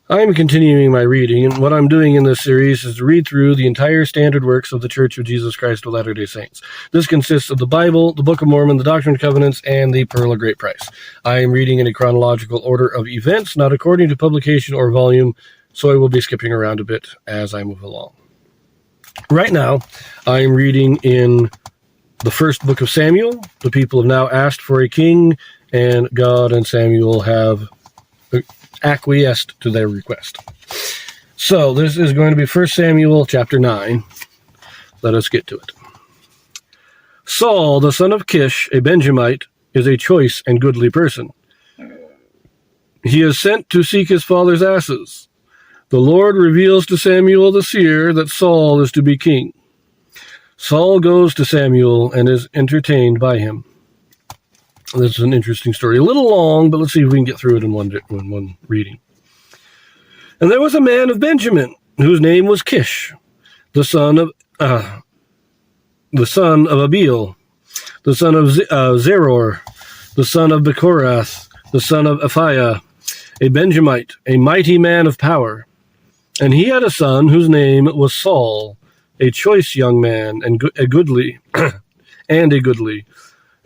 I'm continuing my reading, and what I'm doing in this series is to read through the entire standard works of the Church of Jesus Christ of Latter-day Saints. This consists of the Bible, the Book of Mormon, the Doctrine and Covenants, and the Pearl of Great Price. I am reading in a chronological order of events, not according to publication or volume, so I will be skipping around a bit as I move along. Right now, I am reading in the first book of Samuel. The people have now asked for a king, and God and Samuel have acquiesced to their request. So this is going to be 1 Samuel chapter 9. Let us get to it. Saul, the son of Kish, a Benjamite, is a choice and goodly person. He is sent to seek his father's asses. The Lord reveals to Samuel the seer that Saul is to be king. Saul goes to Samuel and is entertained by him. This is an interesting story. A little long, but let's see if we can get through it in one reading. And there was a man of Benjamin, whose name was Kish, the son of Abiel, the son of Zeror, the son of Bechorath, the son of Aphiah, a Benjamite, a mighty man of power. And he had a son whose name was Saul, a choice young man and a goodly.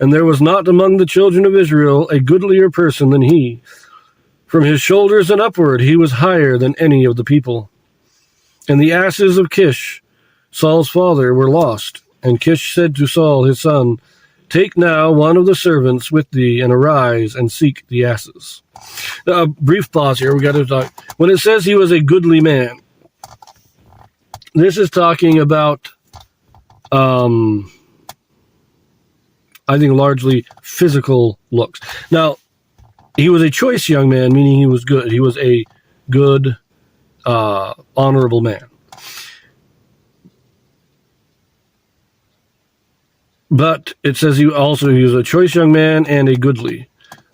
And there was not among the children of Israel a goodlier person than he. From his shoulders and upward he was higher than any of the people. And the asses of Kish, Saul's father, were lost. And Kish said to Saul his son, Take now one of the servants with thee, and arise and seek the asses. Now, a brief pause here. We got to talk. When it says he was a goodly man, this is talking about I think largely physical looks. Now, he was a choice young man, meaning he was good. He was a good, honorable man. But it says he was a choice young man and a goodly.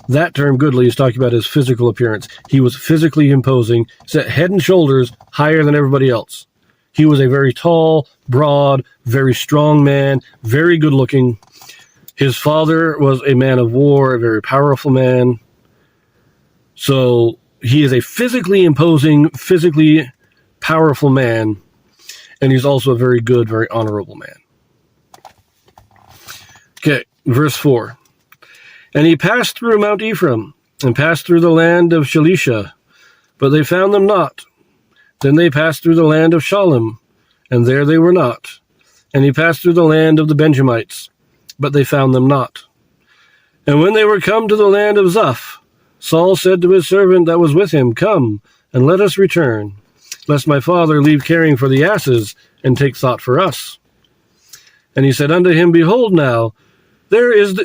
That term goodly is talking about his physical appearance. He was physically imposing, set head and shoulders higher than everybody else. He was a very tall, broad, very strong man, very good looking. His father was a man of war, a very powerful man. So he is a physically imposing, physically powerful man, and he's also a very good, very honorable man. Okay, verse 4. And he passed through Mount Ephraim, and passed through the land of Shalisha, but they found them not. Then they passed through the land of Shalem, and there they were not. And he passed through the land of the Benjamites, but they found them not. And when they were come to the land of Zuph, Saul said to his servant that was with him, Come, and let us return, lest my father leave caring for the asses, and take thought for us. And he said unto him, Behold now, there is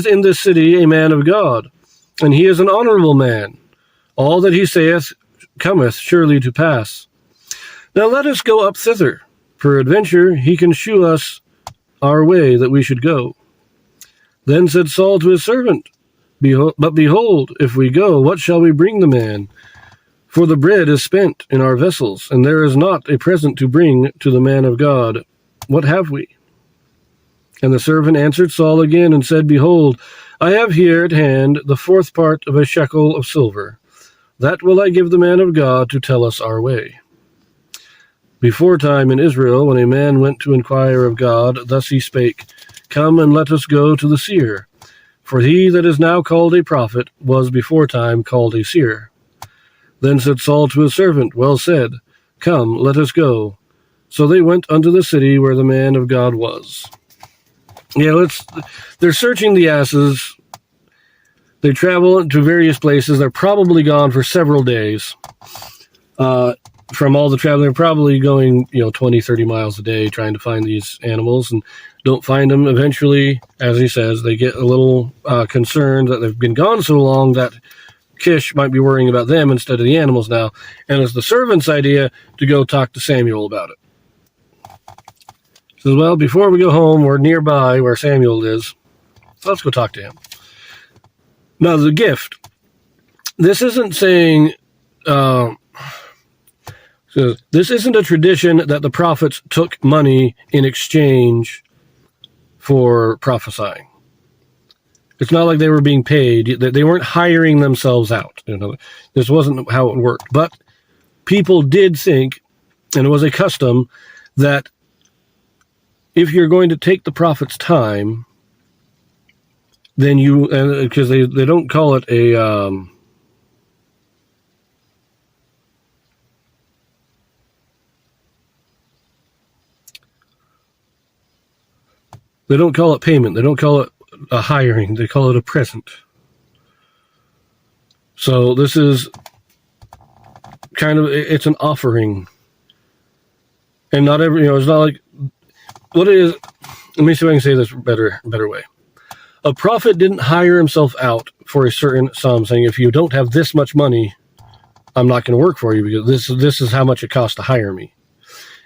in this city a man of God, and he is an honorable man. All that he saith cometh surely to pass. Now let us go up thither. Peradventure he can shew us our way that we should go. Then said Saul to his servant, But behold, if we go, what shall we bring the man? For the bread is spent in our vessels, and there is not a present to bring to the man of God. What have we? And the servant answered Saul again and said, Behold, I have here at hand the 4th part of a shekel of silver. That will I give the man of God to tell us our way. Before time in Israel, when a man went to inquire of God, thus he spake, Come and let us go to the seer. For he that is now called a prophet was before time called a seer. Then said Saul to his servant, Well said, Come, let us go. So they went unto the city where the man of God was. Yeah, they're searching the asses. They travel to various places. They're probably gone for several days. From all the traveling, they're probably going, 20, 30 miles a day trying to find these animals and don't find them. Eventually, as he says, they get a little concerned that they've been gone so long that Kish might be worrying about them instead of the animals now. And it's the servant's idea to go talk to Samuel about it. He says, well, before we go home, we're nearby where Samuel is. So let's go talk to him. Now, the gift. This isn't saying... So this isn't a tradition that the prophets took money in exchange for prophesying. It's not like they were being paid. They weren't hiring themselves out. This wasn't how it worked. But people did think, and it was a custom, that if you're going to take the prophet's time, then you, because they don't call it a, they don't call it payment. They don't call it a hiring. They call it a present. So this is kind of, it's an offering. And not every, it's not like, what it is, let me see if I can say this better way. A prophet didn't hire himself out for a certain sum, saying, if you don't have this much money, I'm not going to work for you because this is how much it costs to hire me.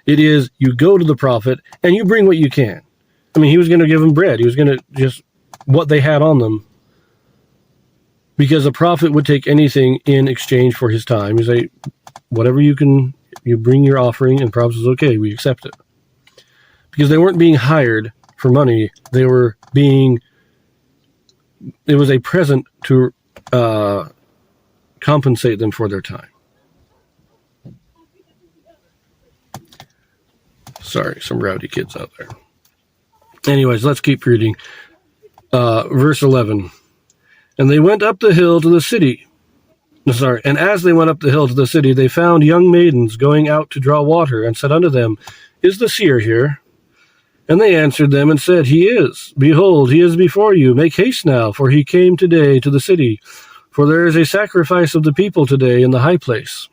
It is, you go to the prophet and you bring what you can. I mean, he was going to give them bread. He was going to just what they had on them, because a prophet would take anything in exchange for his time. He'd say, whatever you can, you bring your offering, and the prophet says, okay, we accept it. Because they weren't being hired for money. They were being, it was a present to compensate them for their time. Sorry, some rowdy kids out there. Anyways, let's keep reading. Verse 11. And they went up the hill to the city. And as they went up the hill to the city, they found young maidens going out to draw water, and said unto them, Is the seer here? And they answered them and said, He is. Behold, he is before you. Make haste now, for he came today to the city. For there is a sacrifice of the people today in the high place.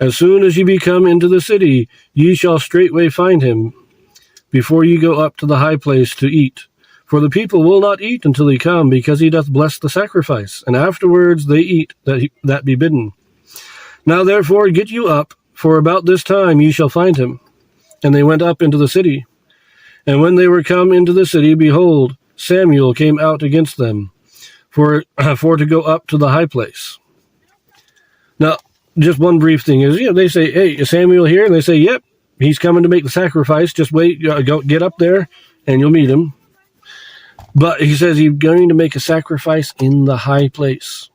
As soon as ye be come into the city, ye shall straightway find him, before ye go up to the high place to eat. For the people will not eat until he come, because he doth bless the sacrifice, and afterwards they eat that be bidden. Now therefore get you up, for about this time ye shall find him. And they went up into the city. And when they were come into the city, behold, Samuel came out against them, for to go up to the high place. Now, just one brief thing is, they say, hey, is Samuel here? And they say, yep, he's coming to make the sacrifice. Just wait, go get up there, and you'll meet him. But he says he's going to make a sacrifice in the high place.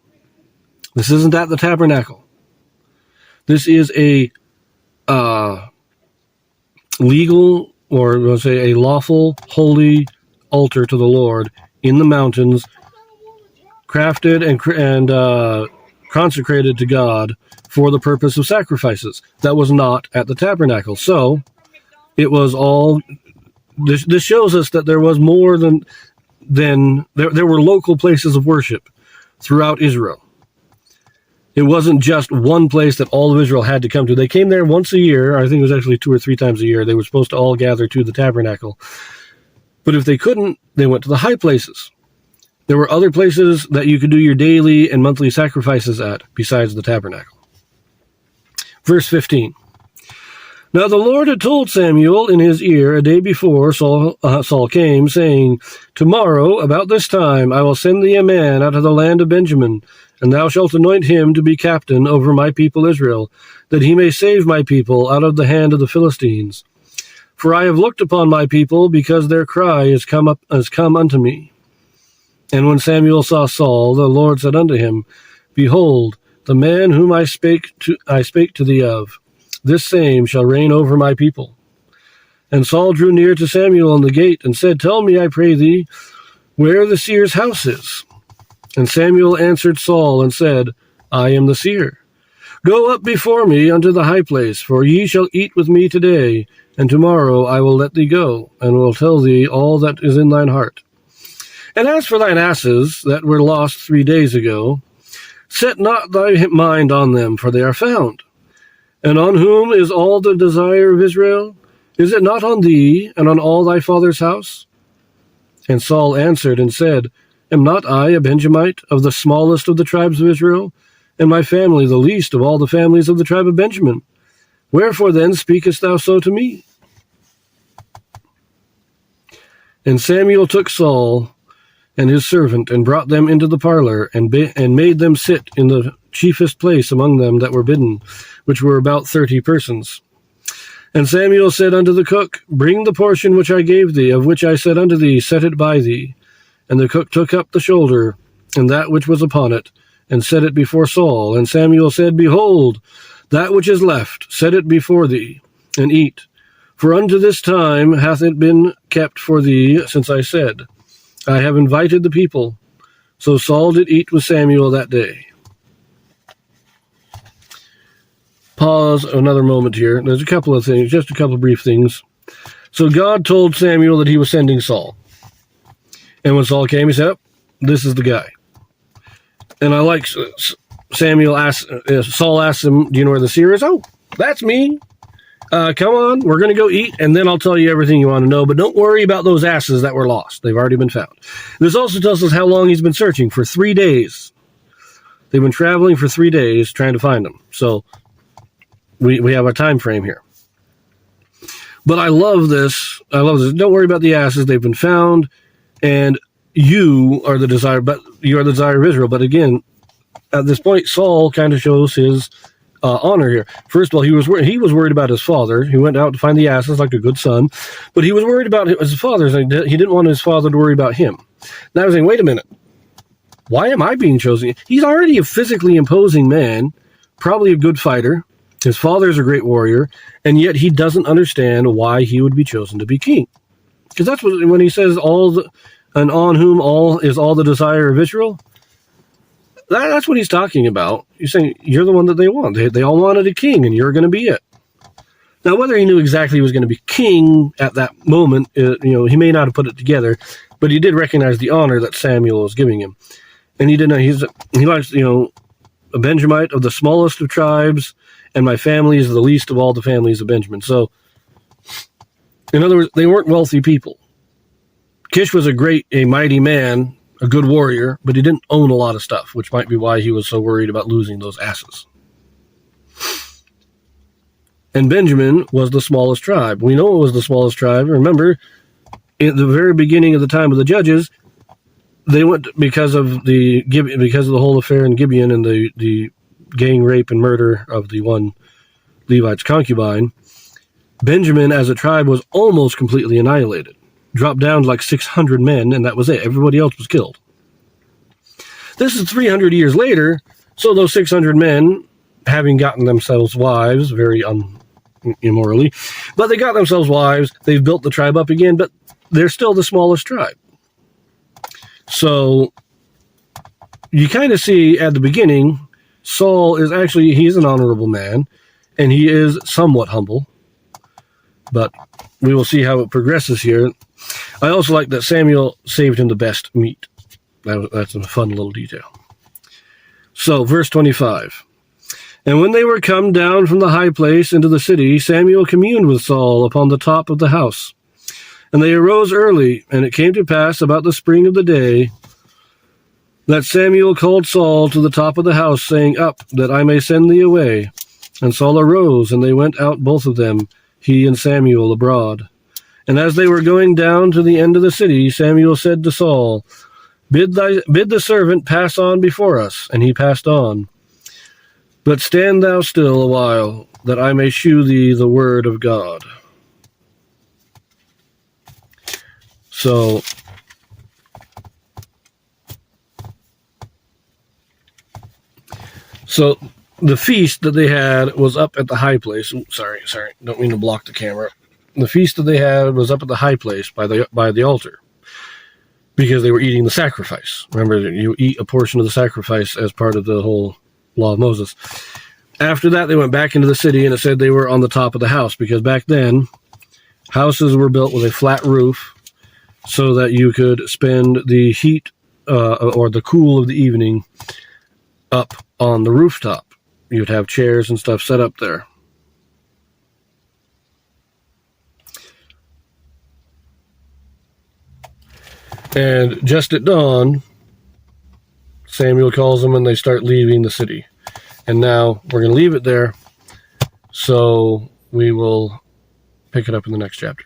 This isn't at the tabernacle. This is a legal, or we'll say a lawful, holy altar to the Lord in the mountains, crafted and consecrated to God for the purpose of sacrifices. That was not at the tabernacle. So it was all, this shows us that there was more than there were local places of worship throughout Israel. It wasn't just one place that all of Israel had to come to. They came there once a year. I think it was actually 2 or 3 times a year. They were supposed to all gather to the tabernacle. But if they couldn't, they went to the high places. There were other places that you could do your daily and monthly sacrifices at besides the tabernacle. Verse 15. Now the Lord had told Samuel in his ear a day before Saul came, saying, Tomorrow, about this time, I will send thee a man out of the land of Benjamin, and thou shalt anoint him to be captain over my people Israel, that he may save my people out of the hand of the Philistines. For I have looked upon my people, because their cry has come unto me. And when Samuel saw Saul, the Lord said unto him, Behold, the man whom I spake to thee of, this same shall reign over my people. And Saul drew near to Samuel on the gate, and said, Tell me, I pray thee, where the seer's house is. And Samuel answered Saul, and said, I am the seer. Go up before me unto the high place, for ye shall eat with me today, and tomorrow I will let thee go, and will tell thee all that is in thine heart. And as for thine asses that were lost 3 days ago, set not thy mind on them, for they are found. And on whom is all the desire of Israel? Is it not on thee, and on all thy father's house? And Saul answered and said, Am not I a Benjamite, of the smallest of the tribes of Israel, and my family the least of all the families of the tribe of Benjamin? Wherefore then speakest thou so to me? And Samuel took Saul and his servant, and brought them into the parlor, and made them sit in the chiefest place among them that were bidden, which were about 30 persons. And Samuel said unto the cook, Bring the portion which I gave thee, of which I said unto thee, Set it by thee. And the cook took up the shoulder, and that which was upon it, and set it before Saul. And Samuel said, Behold, that which is left, set it before thee, and eat. For unto this time hath it been kept for thee, since I said, I have invited the people. So Saul did eat with Samuel that day. Pause another moment here. There's a couple of things, just a couple of brief things. So God told Samuel that he was sending Saul. And when Saul came, he said, this is the guy. And I like Saul asked him, do you know where the seer is? Oh, that's me. Come on, we're going to go eat, and then I'll tell you everything you want to know. But don't worry about those asses that were lost. They've already been found. This also tells us how long he's been searching, for 3 days. They've been traveling for 3 days trying to find them. So we have a time frame here. But I love this. Don't worry about the asses. They've been found, and you are the desire of Israel. But again, at this point, Saul kind of shows his honor here. First of all, he was worried about his father. He went out to find the asses like a good son, but he was worried about his father. He didn't want his father to worry about him. Now I was saying, wait a minute. Why am I being chosen? He's already a physically imposing man, probably a good fighter. His father's a great warrior, and yet he doesn't understand why he would be chosen to be king. Because that's when he says and on whom all is all the desire of Israel. That's what he's talking about. He's saying, you're the one that they want. They all wanted a king, and you're going to be it. Now, whether he knew exactly he was going to be king at that moment, he may not have put it together, but he did recognize the honor that Samuel was giving him. And he did know he likes, a Benjamite of the smallest of tribes, and my family is the least of all the families of Benjamin. So, in other words, they weren't wealthy people. Kish was a mighty man, a good warrior, but he didn't own a lot of stuff, which might be why he was so worried about losing those asses. And Benjamin was the smallest tribe. We know it was the smallest tribe. Remember, at the very beginning of the time of the judges, they went because of the whole affair in Gibeon and the gang rape and murder of the one Levite's concubine. Benjamin, as a tribe, was almost completely annihilated. Dropped down to like 600 men, and that was it. Everybody else was killed. This is 300 years later, so those 600 men, having gotten themselves wives, very immorally, but they got themselves wives, they've built the tribe up again, but they're still the smallest tribe. So, you kind of see at the beginning, Saul is he's an honorable man, and he is somewhat humble, but we will see how it progresses here. I also like that Samuel saved him the best meat. That's a fun little detail. So, verse 25. And when they were come down from the high place into the city, Samuel communed with Saul upon the top of the house. And they arose early, and it came to pass about the spring of the day that Samuel called Saul to the top of the house, saying, Up, that I may send thee away. And Saul arose, and they went out both of them, he and Samuel, abroad. And as they were going down to the end of the city, Samuel said to Saul, Bid the servant pass on before us. And he passed on. But stand thou still a while, that I may shew thee the word of God. So, the feast that they had was up at the high place. Oops, sorry, don't mean to block the camera. The feast that they had was up at the high place by the altar, because they were eating the sacrifice. Remember, you eat a portion of the sacrifice as part of the whole law of Moses. After that, they went back into the city, and it said they were on the top of the house, because back then, houses were built with a flat roof so that you could spend the heat or the cool of the evening up on the rooftop. You'd have chairs and stuff set up there. And just at dawn, Samuel calls them and they start leaving the city. And now we're going to leave it there. So we will pick it up in the next chapter.